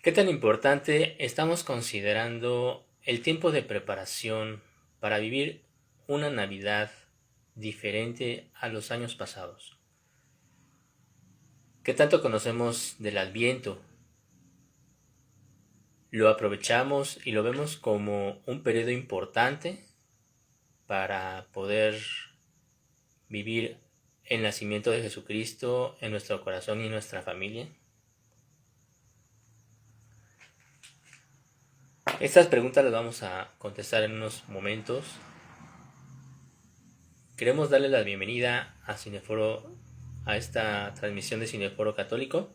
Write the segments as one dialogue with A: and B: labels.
A: ¿Qué tan importante estamos considerando el tiempo de preparación para vivir una Navidad diferente a los años pasados? ¿Qué tanto conocemos del Adviento? ¿Lo aprovechamos y lo vemos como un periodo importante para poder vivir el nacimiento de Jesucristo en nuestro corazón y en nuestra familia? Estas preguntas las vamos a contestar en unos momentos. Queremos darle la bienvenida a Cineforo, a esta transmisión de Cineforo Católico.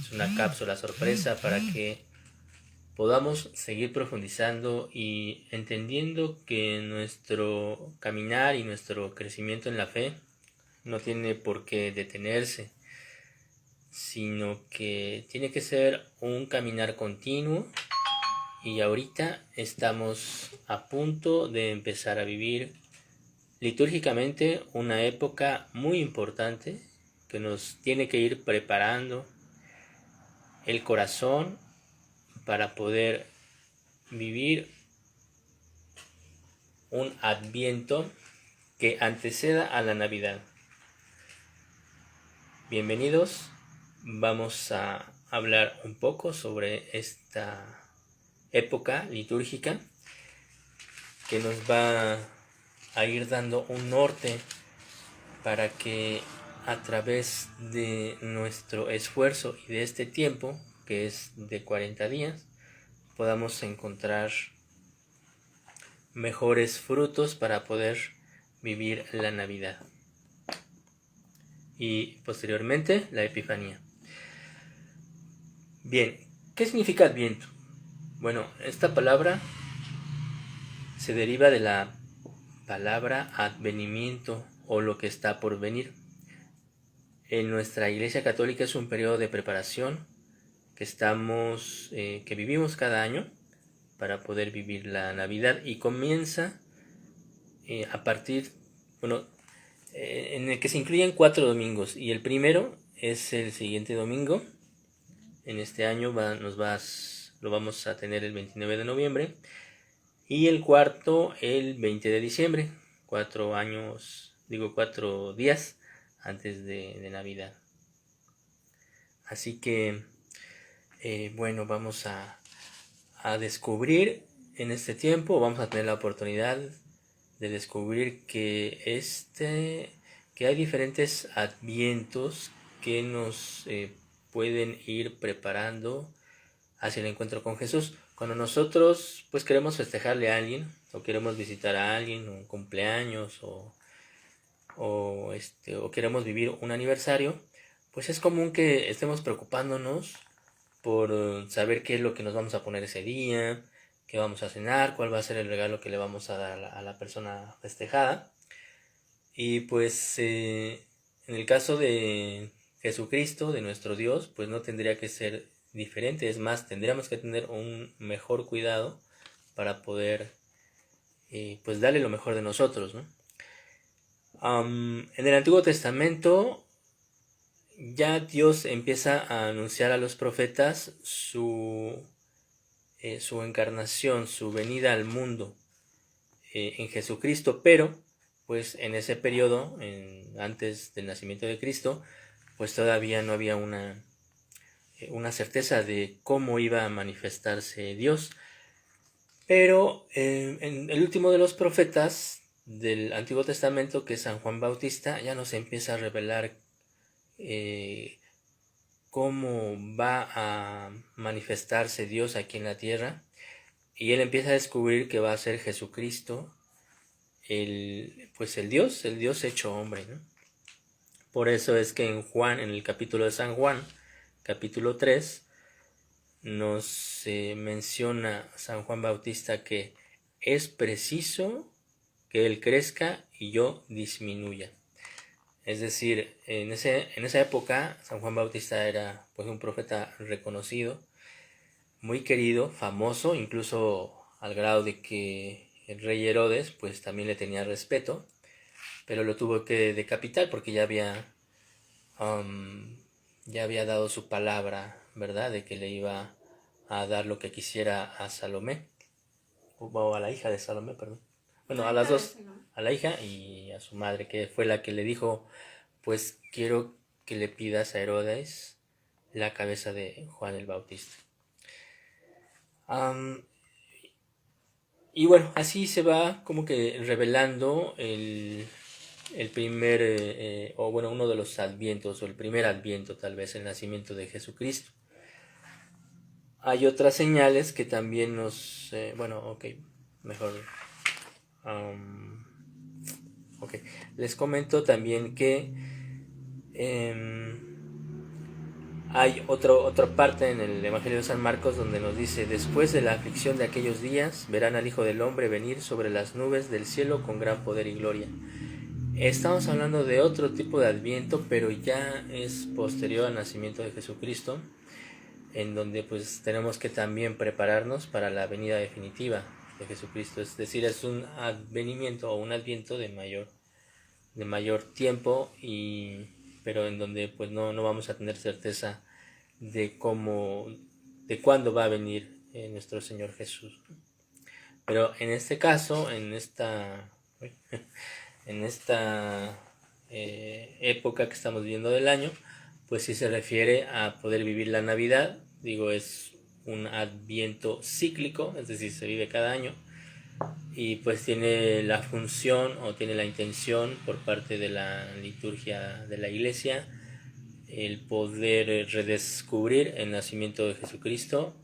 A: Es una cápsula sorpresa para que podamos seguir profundizando y entendiendo que nuestro caminar y nuestro crecimiento en la fe no tiene por qué detenerse, sino que tiene que ser un caminar continuo. Y ahorita estamos a punto de empezar a vivir litúrgicamente una época muy importante que nos tiene que ir preparando el corazón para poder vivir un Adviento que anteceda a la Navidad. Bienvenidos, vamos a hablar un poco sobre esta época litúrgica que nos va a ir dando un norte para que a través de nuestro esfuerzo y de este tiempo, que es de 40 días, podamos encontrar mejores frutos para poder vivir la Navidad y posteriormente la Epifanía. Bien, ¿qué significa Adviento? Bueno, esta palabra se deriva de la palabra advenimiento o lo que está por venir. En nuestra Iglesia Católica es un periodo de preparación que vivimos cada año para poder vivir la Navidad, y comienza a partir, bueno, en el que se incluyen 4 domingos, y el primero es el siguiente domingo. En este año lo vamos a tener el 29 de noviembre y el cuarto el 20 de diciembre, 4 días antes de Navidad. Así que, bueno, vamos a descubrir en este tiempo, vamos a tener la oportunidad de descubrir que hay diferentes advientos que nos pueden ir preparando hacia el encuentro con Jesús. Cuando nosotros pues queremos festejarle a alguien, o queremos visitar a alguien, un cumpleaños, o queremos vivir un aniversario, pues es común que estemos preocupándonos por saber qué es lo que nos vamos a poner ese día, qué vamos a cenar, cuál va a ser el regalo que le vamos a dar a la persona festejada. Y pues en el caso de Jesucristo, de nuestro Dios, pues no tendría que ser diferente. Es más, tendríamos que tener un mejor cuidado para poder pues darle lo mejor de nosotros, ¿no? En el Antiguo Testamento ya Dios empieza a anunciar a los profetas su encarnación, su venida al mundo en Jesucristo, pero pues en ese periodo, antes del nacimiento de Cristo, pues todavía no había una certeza de cómo iba a manifestarse Dios. Pero en el último de los profetas del Antiguo Testamento, que es San Juan Bautista, ya nos empieza a revelar cómo va a manifestarse Dios aquí en la tierra, y él empieza a descubrir que va a ser Jesucristo, el Dios hecho hombre, ¿no? Por eso es que en el capítulo de San Juan, capítulo 3, nos menciona San Juan Bautista que es preciso que él crezca y yo disminuya. Es decir, en esa época San Juan Bautista era pues un profeta reconocido, muy querido, famoso, incluso al grado de que el rey Herodes pues también le tenía respeto, pero lo tuvo que decapitar porque ya había dado su palabra, ¿verdad?, de que le iba a dar lo que quisiera a Salomé, o a la hija de Salomé, perdón. Bueno, a las dos, a la hija y a su madre, que fue la que le dijo, pues quiero que le pidas a Herodes la cabeza de Juan el Bautista. Y bueno, así se va como que revelando el primer, o bueno, uno de los advientos, o el primer adviento tal vez, el nacimiento de Jesucristo. Hay otras señales que también nos, bueno, ok, mejor, ok, les comento también que hay otra parte en el Evangelio de San Marcos donde nos dice, después de la aflicción de aquellos días, verán al Hijo del Hombre venir sobre las nubes del cielo con gran poder y gloria. Estamos hablando de otro tipo de adviento, pero ya es posterior al nacimiento de Jesucristo, en donde pues tenemos que también prepararnos para la venida definitiva de Jesucristo. Es decir, es un advenimiento o un adviento de mayor tiempo, pero en donde pues no vamos a tener certeza de cuándo va a venir nuestro Señor Jesús. Pero en este caso, en esta época que estamos viviendo del año, pues sí se refiere a poder vivir la Navidad. Digo, es un adviento cíclico, es decir, se vive cada año, y pues tiene la función o tiene la intención por parte de la liturgia de la Iglesia el poder redescubrir el nacimiento de Jesucristo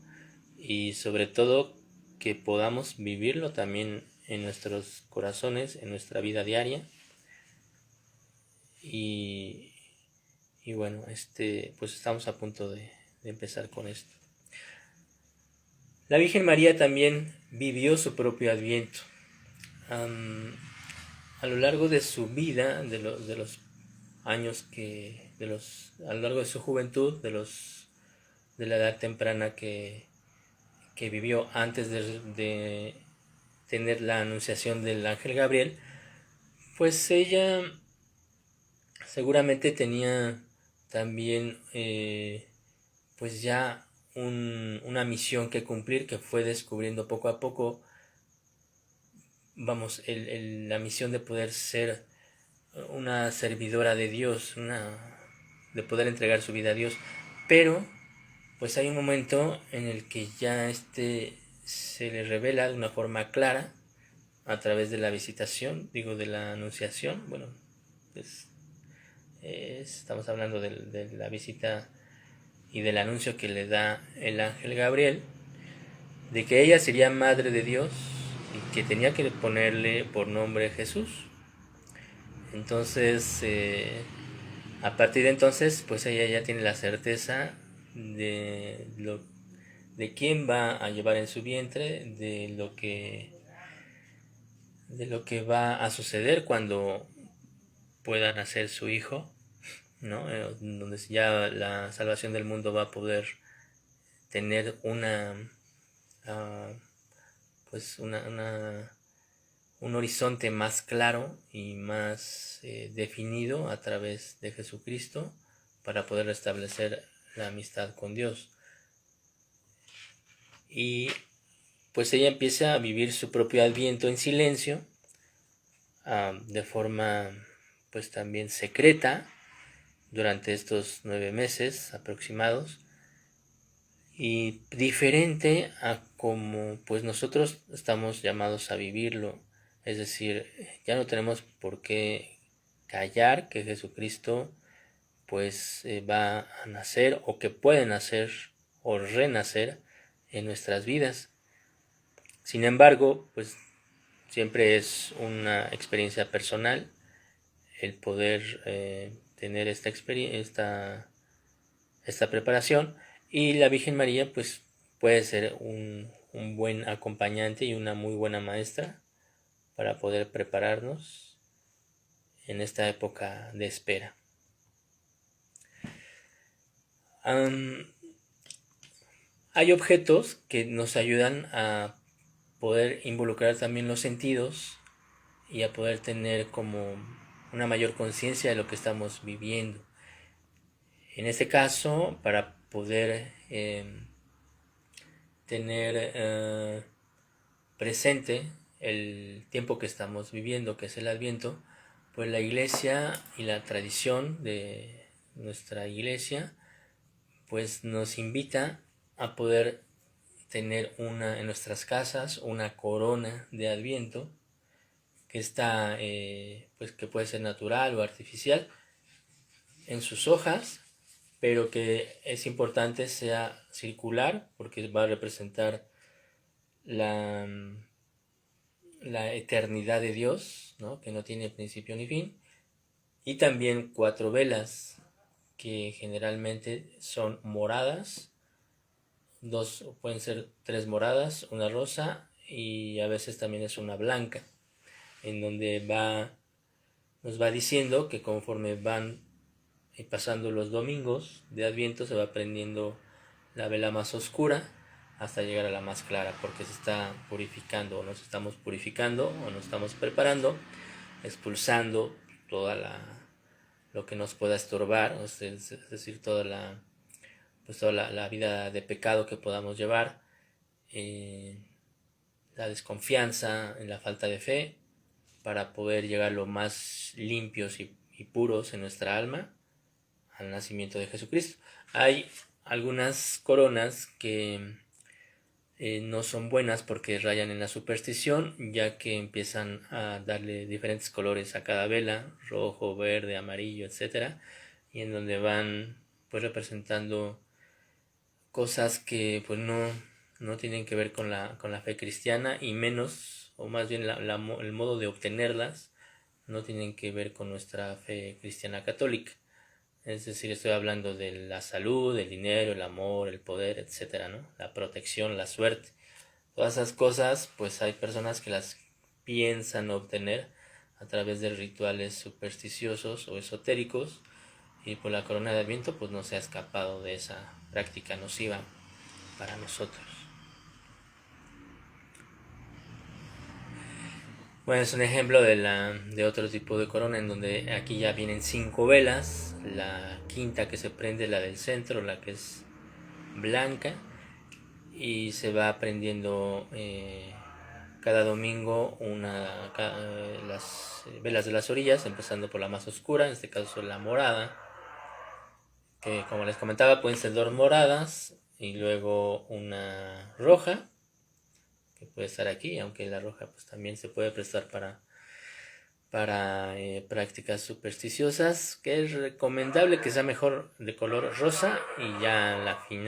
A: y sobre todo que podamos vivirlo también en nuestros corazones, en nuestra vida diaria. Y bueno, pues estamos a punto de empezar con esto. La Virgen María también vivió su propio adviento. A lo largo de su vida, de los años a lo largo de su juventud, de la edad temprana que vivió antes de tener la anunciación del ángel Gabriel, pues ella seguramente tenía también pues ya una misión que cumplir, que fue descubriendo poco a poco, vamos, la misión de poder ser una servidora de Dios, de poder entregar su vida a Dios. Pero pues hay un momento en el que ya se le revela de una forma clara a través de la visitación, de la anunciación. Bueno, pues estamos hablando de la visita y del anuncio que le da el ángel Gabriel, de que ella sería madre de Dios y que tenía que ponerle por nombre Jesús. Entonces, a partir de entonces, pues ella ya tiene la certeza de quién va a llevar en su vientre, de lo que va a suceder cuando pueda nacer su hijo, ¿no? Donde ya la salvación del mundo va a poder tener pues un horizonte más claro y más definido a través de Jesucristo, para poder restablecer la amistad con Dios. Y pues ella empieza a vivir su propio adviento en silencio, de forma pues también secreta, durante estos 9 meses aproximados, y diferente a como pues nosotros estamos llamados a vivirlo. Es decir, ya no tenemos por qué callar que Jesucristo pues va a nacer, o que puede nacer o renacer en nuestras vidas. Sin embargo, pues siempre es una experiencia personal el poder tener esta preparación, y la Virgen María pues puede ser un buen acompañante y una muy buena maestra para poder prepararnos en esta época de espera. Hay objetos que nos ayudan a poder involucrar también los sentidos y a poder tener como una mayor conciencia de lo que estamos viviendo. En este caso, para poder tener presente el tiempo que estamos viviendo, que es el Adviento, pues la iglesia y la tradición de nuestra iglesia pues nos invita a poder tener en nuestras casas una corona de Adviento que está pues que puede ser natural o artificial en sus hojas, pero que es importante sea circular porque va a representar la, la eternidad de Dios, ¿no? Que no tiene principio ni fin, y también 4 velas que generalmente son moradas, pueden ser 3 moradas, una rosa y a veces también es una blanca, en donde nos va diciendo que conforme van pasando los domingos de Adviento se va prendiendo la vela más oscura hasta llegar a la más clara, porque se está purificando, o nos estamos purificando, o nos estamos preparando, expulsando lo que nos pueda estorbar, es decir, toda la vida de pecado que podamos llevar, la desconfianza, la falta de fe, para poder llegar lo más limpios y puros en nuestra alma al nacimiento de Jesucristo. Hay algunas coronas que no son buenas porque rayan en la superstición, ya que empiezan a darle diferentes colores a cada vela, rojo, verde, amarillo, etcétera, y en donde van pues representando cosas que pues no tienen que ver con la fe cristiana, y menos, o más bien el modo de obtenerlas no tienen que ver con nuestra fe cristiana católica. Es decir, estoy hablando de la salud, el dinero, el amor, el poder, etcétera, ¿no? La protección, la suerte. Todas esas cosas, pues hay personas que las piensan obtener a través de rituales supersticiosos o esotéricos, y pues la corona de Adviento pues no se ha escapado de esa práctica nociva para nosotros. Bueno, es un ejemplo de otro tipo de corona, en donde aquí ya vienen 5 velas, la quinta que se prende, la del centro, la que es blanca, y se va prendiendo cada domingo las velas de las orillas, empezando por la más oscura, en este caso la morada, que como les comentaba pueden ser 2 moradas y luego una roja, que puede estar aquí, aunque la roja pues también se puede prestar para prácticas supersticiosas, que es recomendable que sea mejor de color rosa, y ya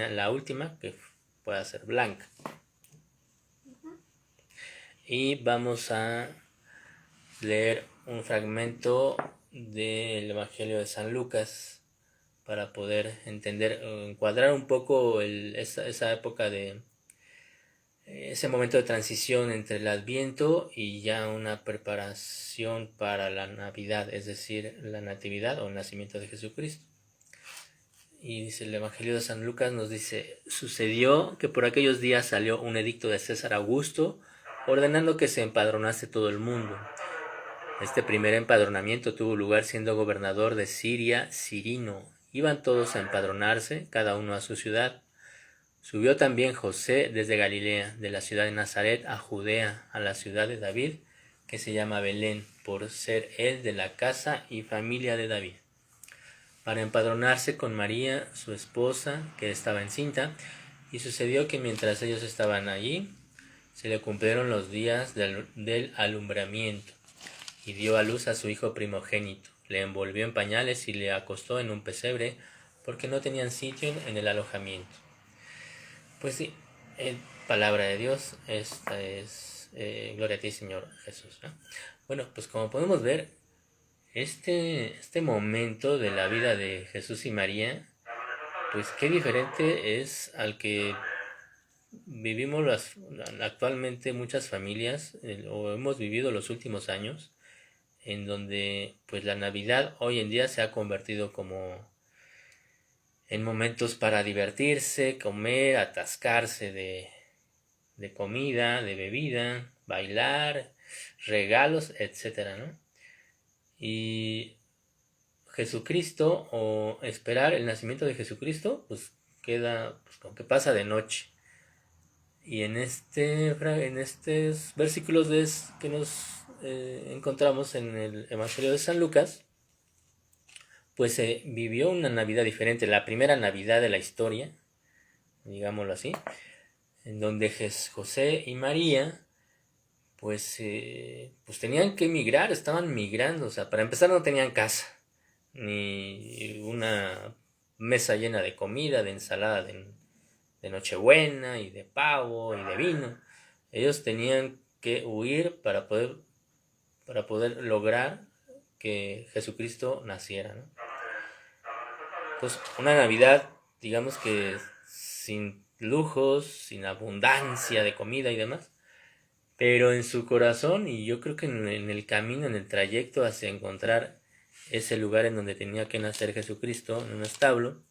A: la última que pueda ser blanca. Y vamos a leer un fragmento del Evangelio de San Lucas para poder entender, encuadrar un poco esa época de ese momento de transición entre el Adviento y ya una preparación para la Navidad, es decir, la Natividad o el nacimiento de Jesucristo. Y dice el Evangelio de San Lucas, nos dice: sucedió que por aquellos días salió un edicto de César Augusto ordenando que se empadronase todo el mundo. Este primer empadronamiento tuvo lugar siendo gobernador de Siria Cirino. Iban todos a empadronarse, cada uno a su ciudad. Subió también José desde Galilea, de la ciudad de Nazaret a Judea, a la ciudad de David, que se llama Belén, por ser él de la casa y familia de David, para empadronarse con María, su esposa, que estaba encinta. Y sucedió que mientras ellos estaban allí, se le cumplieron los días del alumbramiento, y dio a luz a su hijo primogénito. Le envolvió en pañales y le acostó en un pesebre, porque no tenían sitio en el alojamiento. Pues sí, palabra de Dios, esta es gloria a ti, Señor Jesús, ¿no? Bueno, pues como podemos ver, este momento de la vida de Jesús y María, pues qué diferente es al que vivimos actualmente muchas familias, o hemos vivido los últimos años, en donde pues la Navidad hoy en día se ha convertido como en momentos para divertirse, comer, atascarse de comida, de bebida, bailar, regalos, etcétera, ¿no? Y Jesucristo, o esperar el nacimiento de Jesucristo, pues queda, pues como que pasa de noche. Y en estos versículos que nos encontramos en el Evangelio de San Lucas, pues se vivió una Navidad diferente, la primera Navidad de la historia, digámoslo así, en donde José y María pues tenían que emigrar, estaban migrando, o sea, para empezar no tenían casa, ni una mesa llena de comida, de ensalada de Nochebuena y de pavo y de vino. Ellos tenían que huir para poder lograr que Jesucristo naciera, ¿no? Entonces, una Navidad, digamos que sin lujos, sin abundancia de comida y demás, pero en su corazón, y yo creo que en el camino, en el trayecto hacia encontrar ese lugar en donde tenía que nacer Jesucristo, en un establo,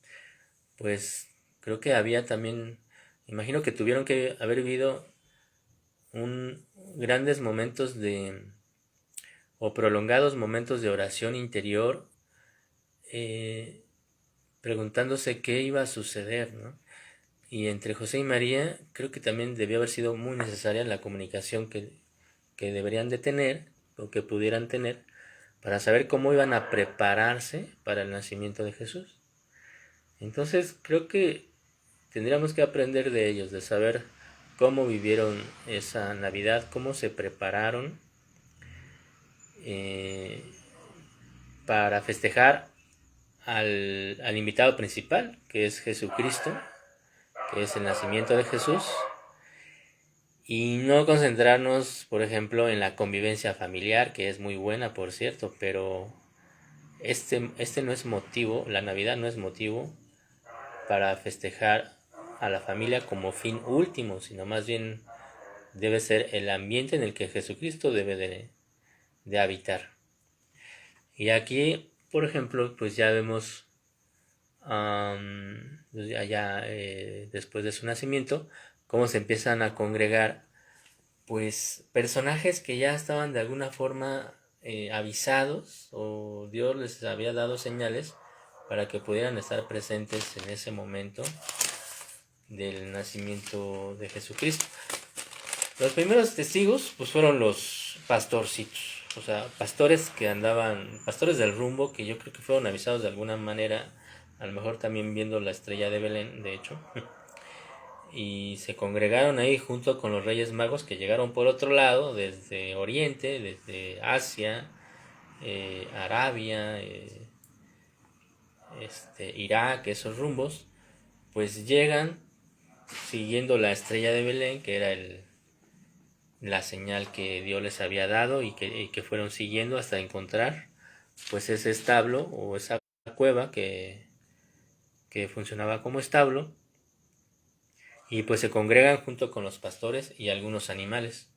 A: pues creo que había también, imagino que tuvieron que haber vivido grandes momentos o prolongados momentos de oración interior, eh, preguntándose qué iba a suceder, ¿no? Y entre José y María creo que también debió haber sido muy necesaria la comunicación que deberían de tener o que pudieran tener para saber cómo iban a prepararse para el nacimiento de Jesús. Entonces creo que tendríamos que aprender de ellos, de saber cómo vivieron esa Navidad, cómo se prepararon eh, para festejar al invitado principal, que es Jesucristo, que es el nacimiento de Jesús, y no concentrarnos, por ejemplo, en la convivencia familiar, que es muy buena, por cierto, pero este no es motivo, la Navidad no es motivo para festejar a la familia como fin último, sino más bien debe ser el ambiente en el que Jesucristo debe de habitar. Y aquí, por ejemplo, pues ya vemos allá después de su nacimiento, cómo se empiezan a congregar pues personajes que ya estaban de alguna forma avisados o Dios les había dado señales para que pudieran estar presentes en ese momento del nacimiento de Jesucristo. Los primeros testigos pues fueron los pastorcitos, o sea, pastores del rumbo, que yo creo que fueron avisados de alguna manera, a lo mejor también viendo la estrella de Belén, de hecho, y se congregaron ahí junto con los Reyes Magos que llegaron por otro lado, desde Oriente, desde Asia, Arabia, Irak, esos rumbos, pues llegan siguiendo la estrella de Belén, que era la señal que Dios les había dado y que fueron siguiendo hasta encontrar pues ese establo o esa cueva que funcionaba como establo, y pues se congregan junto con los pastores y algunos animales.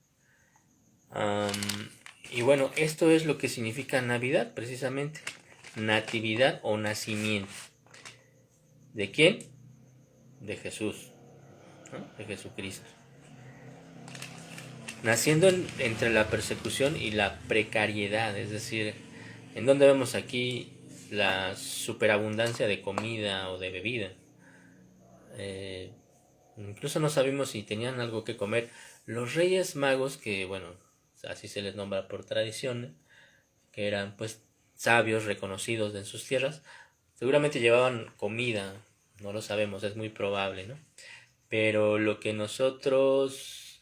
A: Y bueno, esto es lo que significa Navidad precisamente, natividad o nacimiento. ¿De quién? De Jesús, ¿no? De Jesucristo. Naciendo entre la persecución y la precariedad, es decir, ¿en dónde vemos aquí la superabundancia de comida o de bebida? Incluso no sabemos si tenían algo que comer. Los Reyes Magos, que bueno, así se les nombra por tradición, que eran pues sabios reconocidos en sus tierras, seguramente llevaban comida, no lo sabemos, es muy probable, ¿no? Pero lo que nosotros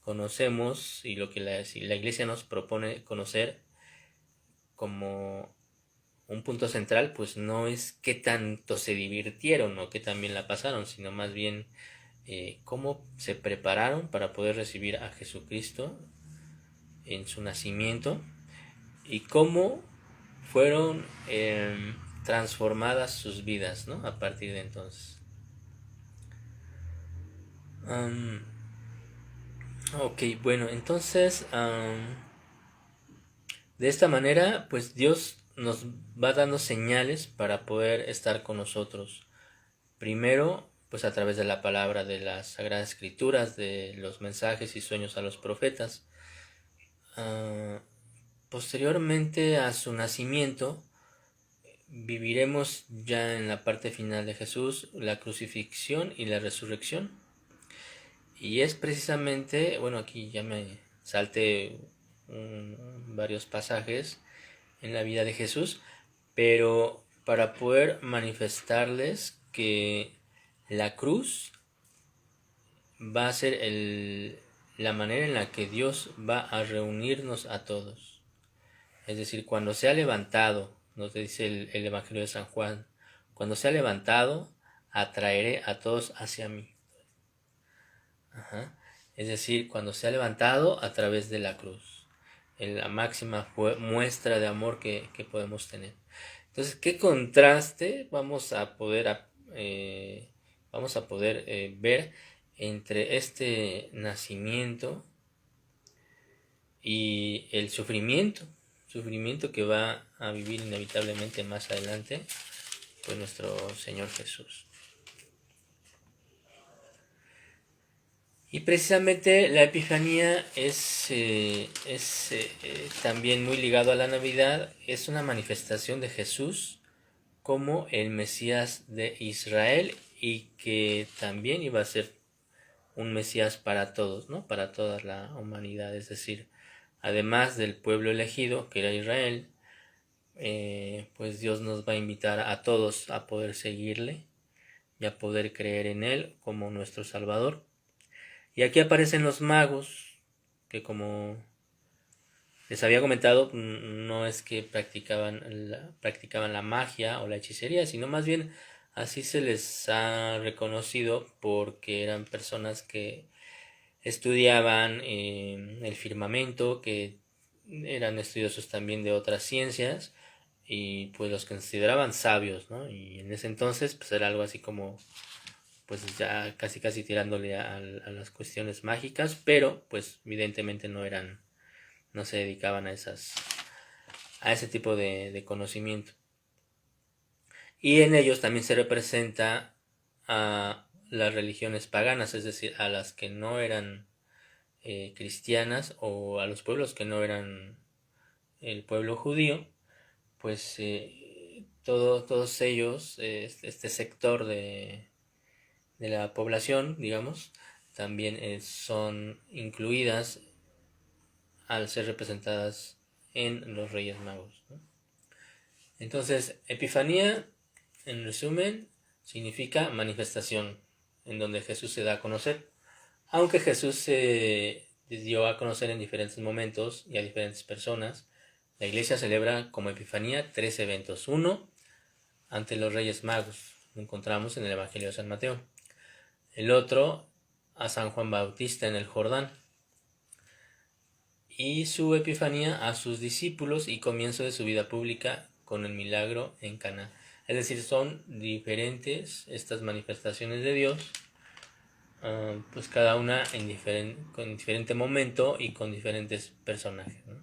A: conocemos y lo que la iglesia nos propone conocer como un punto central, pues no es qué tanto se divirtieron o qué tan bien la pasaron, sino más bien cómo se prepararon para poder recibir a Jesucristo en su nacimiento y cómo fueron transformadas sus vidas, ¿no? A partir de entonces. Ok, bueno, entonces de esta manera, pues Dios nos va dando señales para poder estar con nosotros. Primero, pues a través de la palabra de las Sagradas Escrituras, de los mensajes y sueños a los profetas. Posteriormente a su nacimiento, viviremos ya en la parte final de Jesús la crucifixión y la resurrección. Y es precisamente, bueno, aquí ya me salté varios pasajes en la vida de Jesús, pero para poder manifestarles que la cruz va a ser la manera en la que Dios va a reunirnos a todos. Es decir, cuando sea levantado, nos dice el Evangelio de San Juan, cuando sea levantado, atraeré a todos hacia mí. Ajá. Es decir, cuando sea levantado a través de la cruz. En la máxima muestra de amor que podemos tener. Entonces, ¿qué contraste vamos a poder ver entre este nacimiento y el sufrimiento que va a vivir inevitablemente más adelante, pues nuestro Señor Jesús? Y precisamente la Epifanía es también muy ligado a la Navidad, es una manifestación de Jesús como el Mesías de Israel y que también iba a ser un Mesías para todos, ¿no? Para toda la humanidad, es decir, además del pueblo elegido, que era Israel, pues Dios nos va a invitar a todos a poder seguirle y a poder creer en Él como nuestro Salvador. Y aquí aparecen los magos, que como les había comentado, no es que practicaban la magia o la hechicería, sino más bien así se les ha reconocido porque eran personas que estudiaban el firmamento, que eran estudiosos también de otras ciencias y pues los consideraban sabios, ¿no? Y en ese entonces pues era algo así como pues ya casi tirándole a las cuestiones mágicas, pero pues evidentemente no se dedicaban a ese tipo de conocimiento. Y en ellos también se representa a las religiones paganas, es decir, a las que no eran cristianas o a los pueblos que no eran el pueblo judío, pues todos ellos, este sector de la población, digamos, también son incluidas al ser representadas en los Reyes Magos, ¿no? Entonces, Epifanía, en resumen, significa manifestación, en donde Jesús se da a conocer. Aunque Jesús se dio a conocer en diferentes momentos y a diferentes personas, la iglesia celebra como Epifanía 3 eventos. Uno, ante los Reyes Magos, lo encontramos en el Evangelio de San Mateo. El otro, a San Juan Bautista en el Jordán. Y su Epifanía a sus discípulos y comienzo de su vida pública con el milagro en Caná. Es decir, son diferentes estas manifestaciones de Dios, pues cada una con diferente momento y con diferentes personajes, ¿no?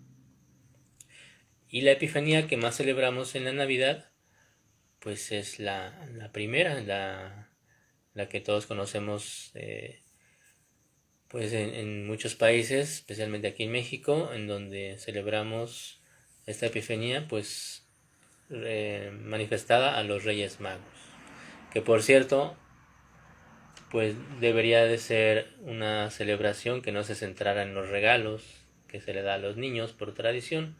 A: Y la Epifanía que más celebramos en la Navidad, pues es la primera, la que todos conocemos, pues en muchos países, especialmente aquí en México, en donde celebramos esta Epifanía, pues manifestada a los Reyes Magos. Que por cierto, pues debería de ser una celebración que no se centrara en los regalos que se le da a los niños por tradición,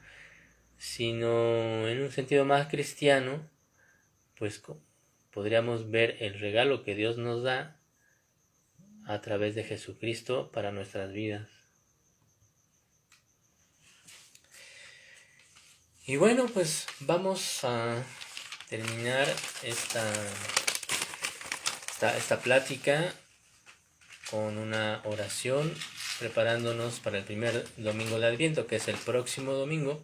A: sino en un sentido más cristiano, pues podríamos ver el regalo que Dios nos da a través de Jesucristo para nuestras vidas. Y bueno, pues vamos a terminar esta plática con una oración, preparándonos para el primer domingo de Adviento, que es el próximo domingo.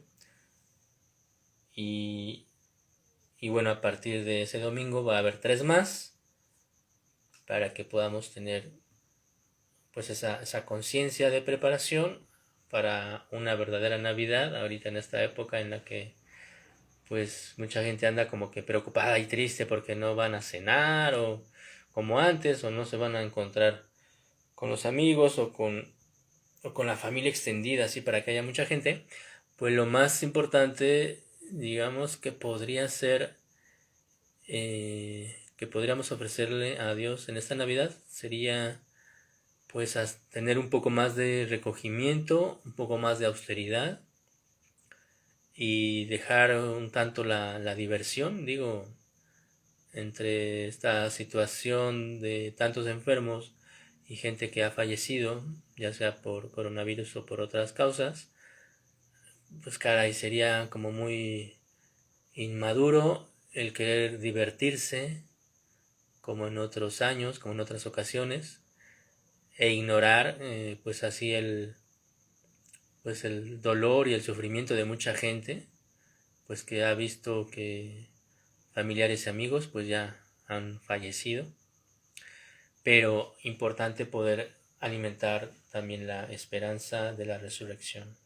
A: Y bueno, a partir de ese domingo va a haber 3 más, para que podamos tener pues esa conciencia de preparación para una verdadera Navidad, ahorita en esta época en la que pues mucha gente anda como que preocupada y triste porque no van a cenar o como antes, o no se van a encontrar con los amigos o con la familia extendida, así para que haya mucha gente. Pues lo más importante, digamos, que podría ser que podríamos ofrecerle a Dios en esta Navidad sería pues a tener un poco más de recogimiento, un poco más de austeridad y dejar un tanto la diversión, digo, entre esta situación de tantos enfermos y gente que ha fallecido, ya sea por coronavirus o por otras causas, pues caray, sería como muy inmaduro el querer divertirse como en otros años, como en otras ocasiones, e ignorar pues así el dolor y el sufrimiento de mucha gente, pues que ha visto que familiares y amigos pues ya han fallecido, pero importante poder alimentar también la esperanza de la resurrección.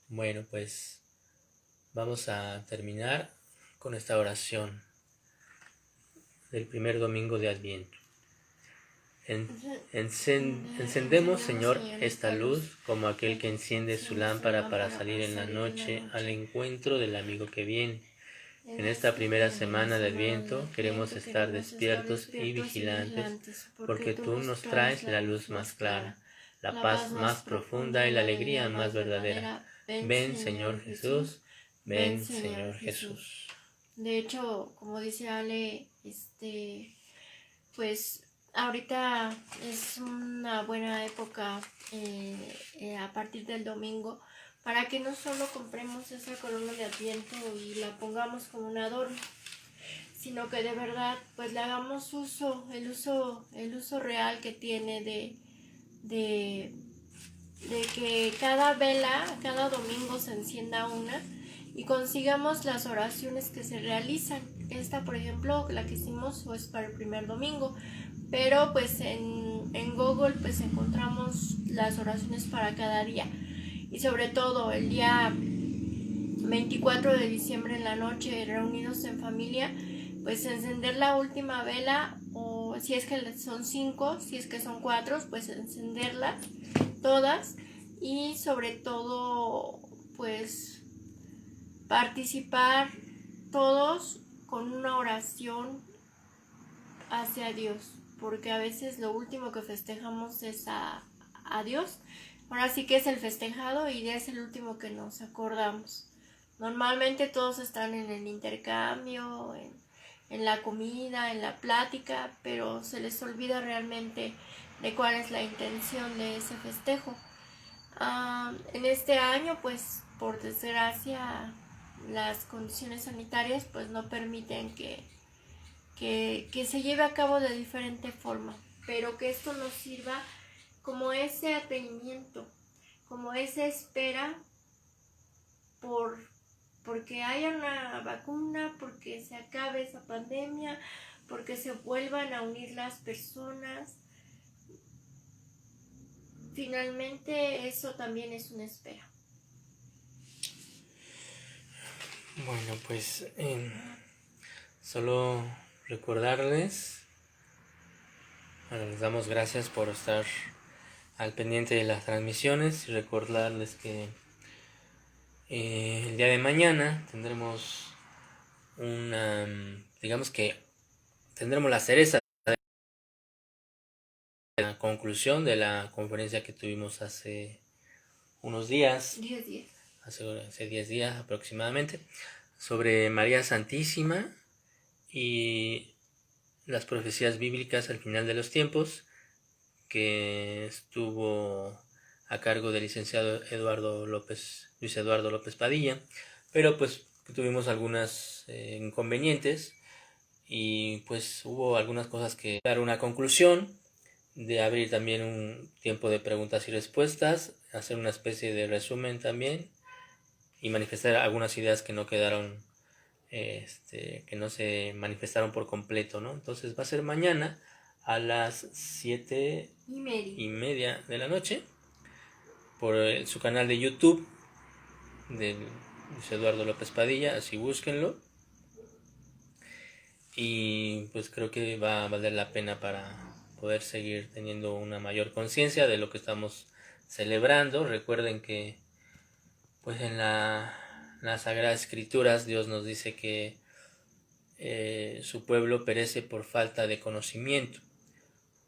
A: Bueno, pues vamos a terminar con esta oración del primer domingo de Adviento. Encendemos, Señor, esta luz como aquel que enciende su lámpara para salir en la noche al encuentro del amigo que viene. En esta primera semana de Adviento queremos estar despiertos y vigilantes, porque tú nos traes la luz más clara, la paz más profunda y la alegría más verdadera. Ven, Señor Jesús, ven, Señor Jesús.
B: De hecho, como dice Ale, pues ahorita es una buena época a partir del domingo para que no solo compremos esa corona de Adviento y la pongamos como un adorno, sino que de verdad pues le hagamos el uso real que tiene de que cada vela, cada domingo se encienda una y consigamos las oraciones que se realizan. Esta, por ejemplo, la que hicimos es para el primer domingo, pero pues en Google pues encontramos las oraciones para cada día, y sobre todo el día 24 de diciembre en la noche, reunidos en familia, pues encender la última vela, o si es que son 5, si es que son 4, pues encenderlas todas, y sobre todo pues participar todos con una oración hacia Dios, porque a veces lo último que festejamos es a Dios. Ahora sí que es el festejado y es el último que nos acordamos. Normalmente todos están en el intercambio, en la comida, en la plática, pero se les olvida realmente de cuál es la intención de ese festejo. En este año, pues por desgracia, las condiciones sanitarias pues no permiten que se lleve a cabo de diferente forma, pero que esto nos sirva como ese atenimiento, como esa espera porque haya una vacuna, porque se acabe esa pandemia, porque se vuelvan a unir las personas. Finalmente eso también es una espera.
A: Bueno, pues solo recordarles, bueno, les damos gracias por estar al pendiente de las transmisiones y recordarles que el día de mañana tendremos digamos que tendremos la cereza de la conclusión de la conferencia que tuvimos hace unos días,
B: 10 días.
A: Hace 10 días aproximadamente, sobre María Santísima y las profecías bíblicas al final de los tiempos, que estuvo a cargo del licenciado Luis Eduardo López Padilla, pero pues tuvimos algunos inconvenientes y pues hubo algunas cosas que dar una conclusión, de abrir también un tiempo de preguntas y respuestas, hacer una especie de resumen también y manifestar algunas ideas que no quedaron, que no se manifestaron por completo, ¿no? Entonces va a ser mañana a las 7:30 de la noche por su canal de YouTube de Luis Eduardo López Padilla, así búsquenlo, y pues creo que va a valer la pena para poder seguir teniendo una mayor conciencia de lo que estamos celebrando. Recuerden que pues en las Sagradas Escrituras Dios nos dice que su pueblo perece por falta de conocimiento.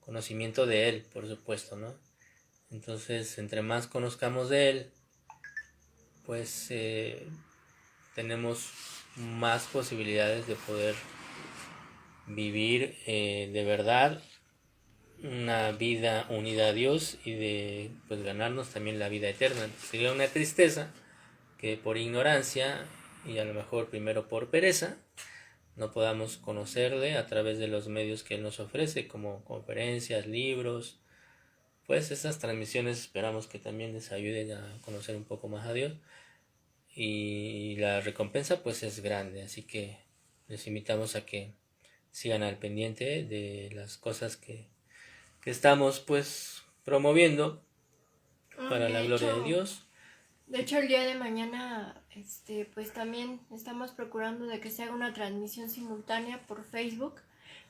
A: conocimiento de Él, por supuesto, ¿no? Entonces, entre más conozcamos de Él, pues tenemos más posibilidades de poder vivir de verdad una vida unida a Dios y de pues ganarnos también la vida eterna. Sería una tristeza que por ignorancia y a lo mejor primero por pereza no podamos conocerle a través de los medios que Él nos ofrece, como conferencias, libros. Pues esas transmisiones esperamos que también les ayuden a conocer un poco más a Dios, y la recompensa pues es grande, así que les invitamos a que sigan al pendiente de las cosas que estamos pues promoviendo para la gloria de Dios.
B: De hecho, el día de mañana, pues también estamos procurando de que se haga una transmisión simultánea por Facebook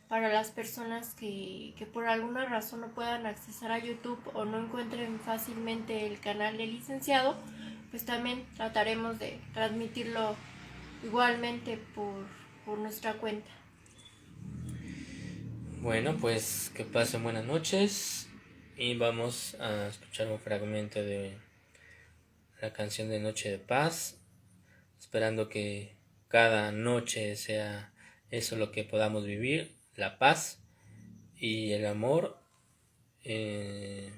B: para las personas que por alguna razón no puedan accesar a YouTube o no encuentren fácilmente el canal del licenciado, pues también trataremos de transmitirlo igualmente por nuestra cuenta.
A: Bueno, pues que pasen buenas noches y vamos a escuchar un fragmento de la canción de Noche de Paz, esperando que cada noche sea eso lo que podamos vivir, la paz y el amor entre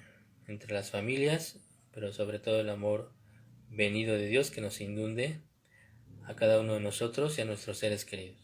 A: las familias, pero sobre todo el amor venido de Dios que nos inunde a cada uno de nosotros y a nuestros seres queridos.